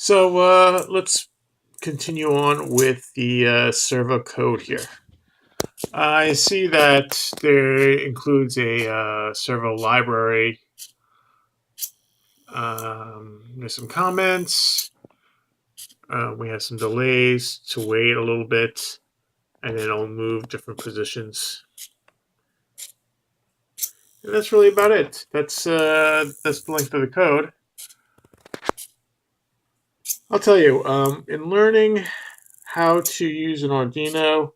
So let's continue on with the Servo code here. I see that there includes a Servo library. There's some comments. We have some delays to wait a little bit, and then it'll move different positions. And that's really about it. That's the length of the code. I'll tell you, in learning how to use an Arduino,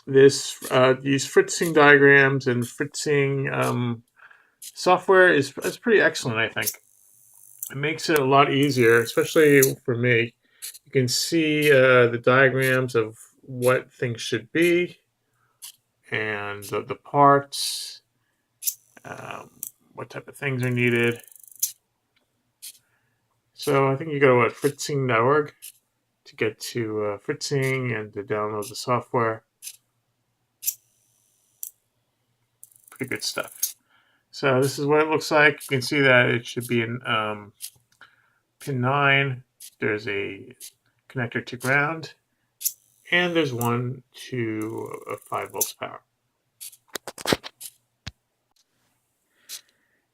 these Fritzing diagrams and Fritzing software is pretty excellent, I think. It makes it a lot easier, especially for me. You can see the diagrams of what things should be and the parts, what type of things are needed. So I think you go to fritzing.org to get to Fritzing and to download the software. Pretty good stuff. So this is what it looks like. You can see that it should be in pin 9. There's a connector to ground, and there's one to 5 volts power.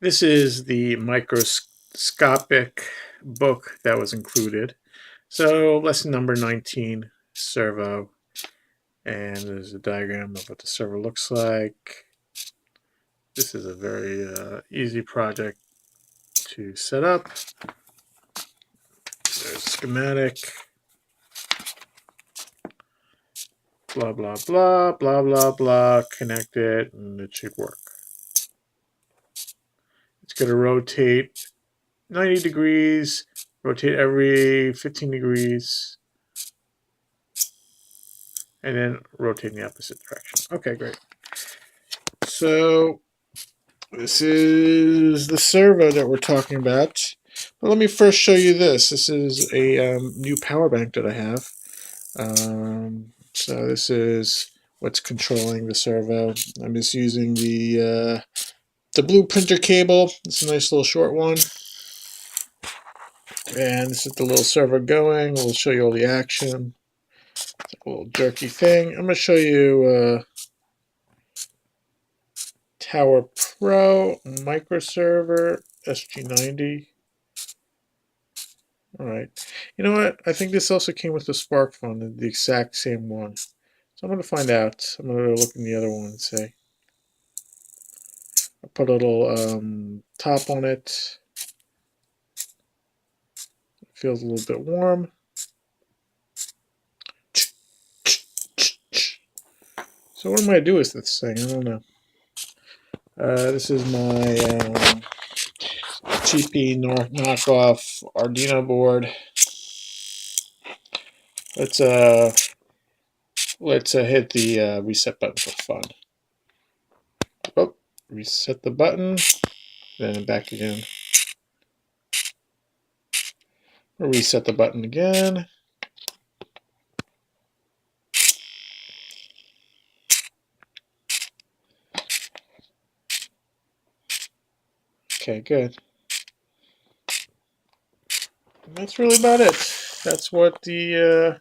This is the microscopic book that was included. So lesson number 19, Servo, and there's a diagram of what the servo looks like. This is a very easy project to set up. There's a schematic. Blah, blah, blah, blah, blah, blah. Connect it, and it should work. It's going to rotate 90 degrees, rotate every 15 degrees, and then rotate in the opposite direction. Okay, great. So this is the servo that we're talking about. But let me first show you this. This is a new power bank that I have. So this is what's controlling the servo. I'm just using the blue printer cable. It's a nice little short one. And this is the little servo going. We'll show you all the action. It's like a little jerky thing. I'm going to show you Tower Pro microserver SG90. Alright. You know what? I think this also came with the Spark phone, the exact same one. So I'm going to find out. I'm going to look in the other one and see. I'll put a little top on it. It feels a little bit warm. So what am I going to do with this thing? I don't know. This is my cheapy knockoff Arduino board. Let's hit the reset button for fun. Oh, reset the button, then back again. We'll reset the button again. Okay, good. And that's really about it. That's what the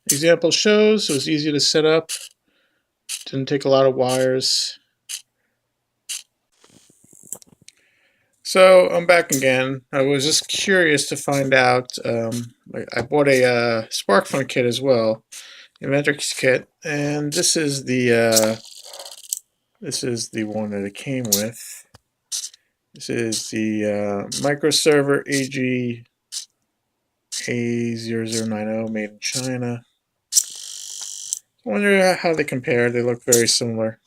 example shows. It was easy to set up. Didn't take a lot of wires. So I'm back again. I was just curious to find out. I bought a SparkFun kit as well, Inventor's kit, and this is the one that it came with. This is the microserver AG A0090 made in China. I wonder how they compare. They look very similar.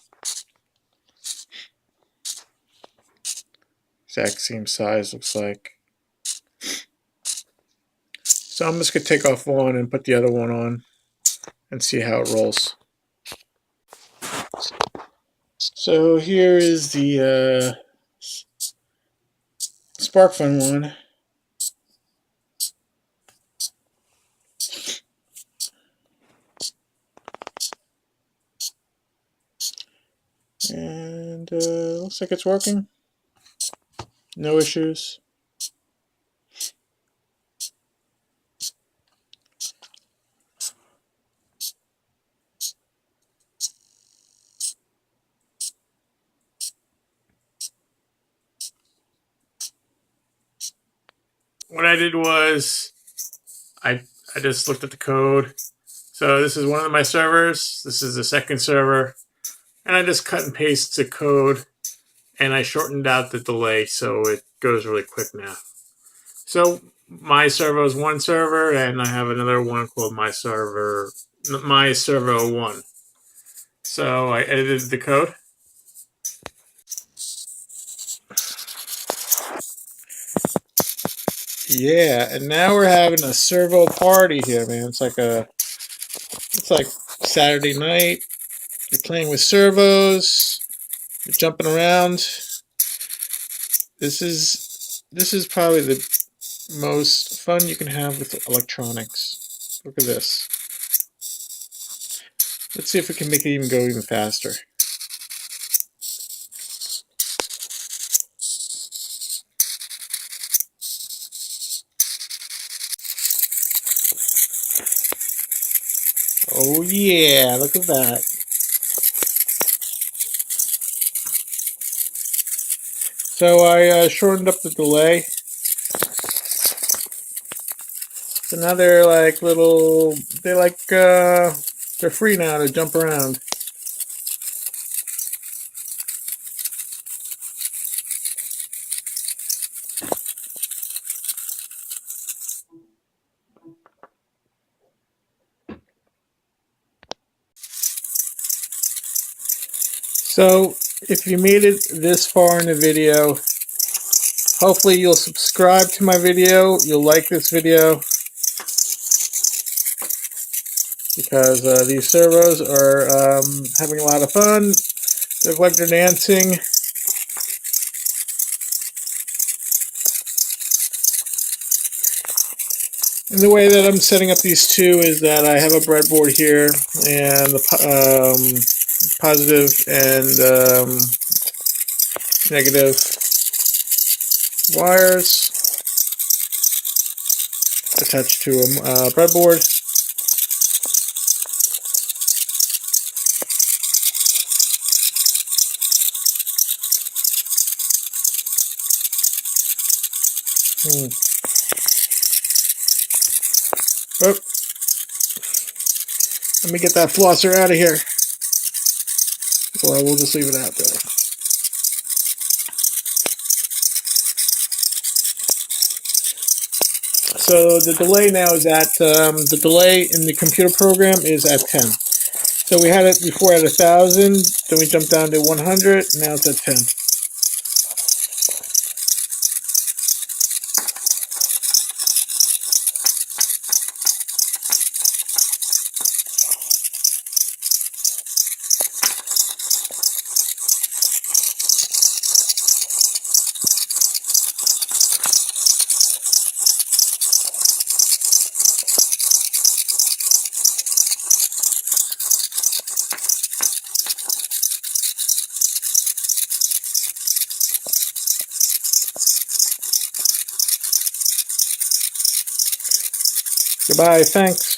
Exact same size, looks like. So I'm just going to take off one and put the other one on and see how it rolls. So here is the SparkFun one. And looks like it's working. No issues. what I did was I just looked at the code. So this is one of my servers. This is the second server. And I just cut and paste the code, and I shortened out the delay so it goes really quick now. So my servo is one server, and I have another one called my servo 1. So I edited the code. Yeah, and now we're having a servo party here, man. It's like Saturday night. You're playing with servos. You're jumping around. This is probably the most fun you can have with electronics. Look at this. Let's see if we can make it even go even faster. Oh yeah, look at that. So I shortened up the delay. So now they're like they're free now to jump around. So if you made it this far in the video, hopefully you'll subscribe to my video, you'll like this video, because these servos are having a lot of fun. They look like they're dancing. And the way that I'm setting up these two is that I have a breadboard here, and the positive and negative wires attached to a breadboard. Oh, let me get that flosser out of here. Or we'll just leave it out there. So the delay now is at, the delay in the computer program is at 10. So we had it before at 1,000, then we jumped down to 100, now it's at 10. Goodbye, thanks.